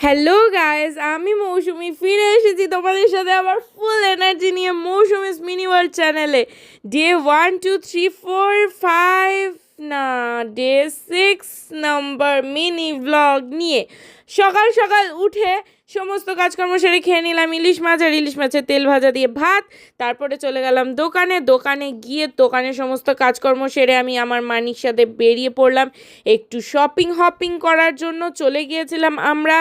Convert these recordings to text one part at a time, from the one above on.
Hello guys, আমি মৌসুমি ফিরে এসেছি তোমাদের সাথে আবার ফুল এনার্জি নিয়ে মৌসুমিস মিনি ওয়ার্ল্ড চ্যানেলে। ডে 1 2 3 4 5 না, ডে 6 নম্বর মিনি ব্লগ নিয়ে সকাল সকাল উঠে সমস্ত কাজকর্ম সেরে খেয়ে নিলাম ইলিশ মাছ আর ইলিশ মাছের তেল ভাজা দিয়ে ভাত। তারপরে চলে গেলাম দোকানে গিয়ে দোকানের সমস্ত কাজকর্ম সেরে আমি আমার মানির সাথে বেরিয়ে পড়লাম একটু হপিং করার জন্য। চলে গিয়েছিলাম আমরা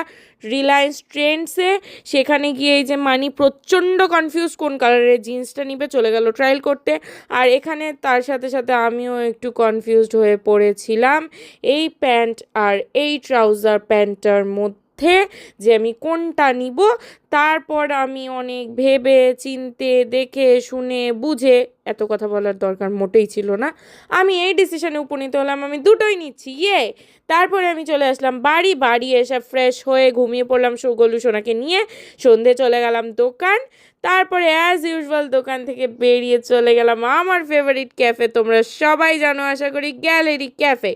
রিলায়েন্স ট্রেন্ডসে। সেখানে গিয়ে এই যে মানি প্রচণ্ড কনফিউজ কোন কালারের জিন্সটা নিবে, চলে গেল ট্রায়াল করতে। আর এখানে তার সাথে সাথে আমিও একটু কনফিউজড হয়ে পড়েছিলাম এই প্যান্ট আর এই ট্রাউজার প্যান্টটার মধ্যে যে আমি কোনটা নিব। তারপর আমি অনেক ভেবে চিনতে দেখে শুনে বুঝে, এত কথা বলার দরকার মোটেই ছিল না, আমি এই ডিসিশনে উপনীত হলাম আমি দুটোই নিচ্ছি, তারপরে আমি চলে আসলাম বাড়ি এসে ফ্রেশ হয়ে ঘুমিয়ে পড়লাম গলু সোনাকে নিয়ে। সন্ধে চলে গেলাম দোকান, তারপরে অ্যাজ ইউজুয়াল দোকান থেকে বেরিয়ে চলে গেলাম আমার ফেভারিট ক্যাফে, তোমরা সবাই জানো আশা করি, গ্যালারি ক্যাফে।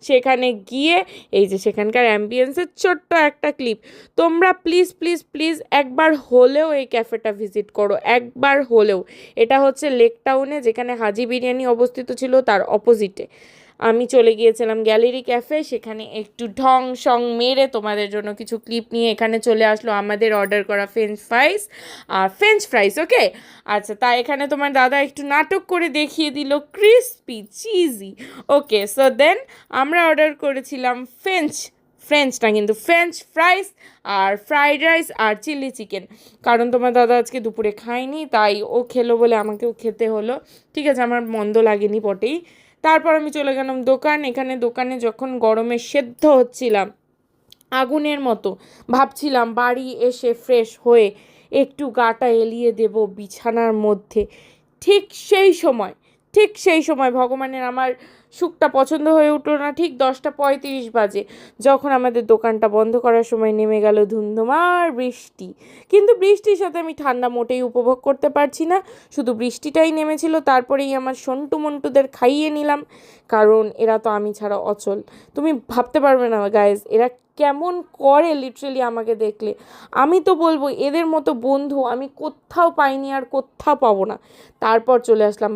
সেখানে গিয়ে এই যে সেখানকার অ্যাম্বিয়েন্সের ছোট্ট একটা ক্লিপ, তোমরা প্লিজ প্লিজ প্লিজ একবার হলেও এই ক্যাফেটা ভিজিট করো, একবার হলেও। এটা হচ্ছে লেক টাউনে, যেখানে হাজি বিরিয়ানি অবস্থিত ছিল তার অপোজিটে আমি চলে গিয়েছিলাম গ্যালারি ক্যাফে। সেখানে একটু ঢং সং মেরে তোমাদের জন্য কিছু ক্লিপ নিয়ে এখানে চলে আসলো আমাদের অর্ডার করা ফ্রেঞ্চ ফ্রাইস। ওকে, আচ্ছা, তা এখানে তোমার দাদা একটু নাটক করে দেখিয়ে দিল ক্রিস্পি চিজি। ওকে, সো দেন আমরা অর্ডার করেছিলাম ফ্রেঞ্চ না কিন্তু ফ্রেঞ্চ ফ্রাইস আর ফ্রাইড রাইস আর চিলি চিকেন। কারণ তোমার দাদা আজকে দুপুরে খায়নি, তাই ও খেলো বলে আমাকেও খেতে হলো। ঠিক আছে, আমার মন্দ লাগেনি বটেই। তারপর আমি চলে গেলাম দোকানে যখন গরমে সেদ্ধ হচ্ছিলাম আগুনের মতো, ভাবছিলাম বাড়ি এসে ফ্রেশ হয়ে একটু গাটা এলিয়ে দেব বিছানার মধ্যে। ঠিক সেই সময় ভগবানের আমার সুখটা পছন্দ হয়ে উঠলো না। ঠিক 10টা 35 বাজে, যখন আমাদের দোকানটা বন্ধ করার সময় নেমে গেল ধুমধুমার বৃষ্টি। কিন্তু বৃষ্টির সাথে আমি ঠান্ডা মোটেই উপভোগ করতে পারছি না, শুধু বৃষ্টিটাই নেমেছিল। তারপরেই আমার সন্টু মন্টুদের খাইয়ে নিলাম, কারণ এরা তো আমি ছাড়া অচল। তুমি ভাবতে পারবে না গাইজ, এরা কেমন করে লিটারেলি আমাকে দেখলে। আমি তো বলবো এদের মতো বন্ধু আমি কোথাও পাইনি আর কোথাও পাবো না। তারপর চলে আসলাম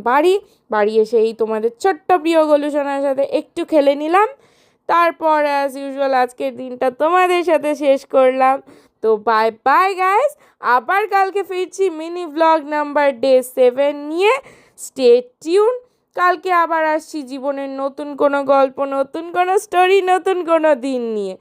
বাড়ি এসে এই তোমাদের ছোট্ট প্রিয় গলুসোনার সাথে একটু খেলে নিলাম। তারপর অ্যাজ ইউজুয়াল আজকের দিনটা তোমাদের সাথে শেষ করলাম। তো বাই বাই গাইস, আবার কালকে ফিরছি মিনি ব্লগ নাম্বার ডে 7 নিয়ে। স্টে টিউন, কালকে আবার আসছি জীবনের নতুন কোনো গল্প, নতুন কোনো স্টোরি, নতুন কোনো দিন নিয়ে।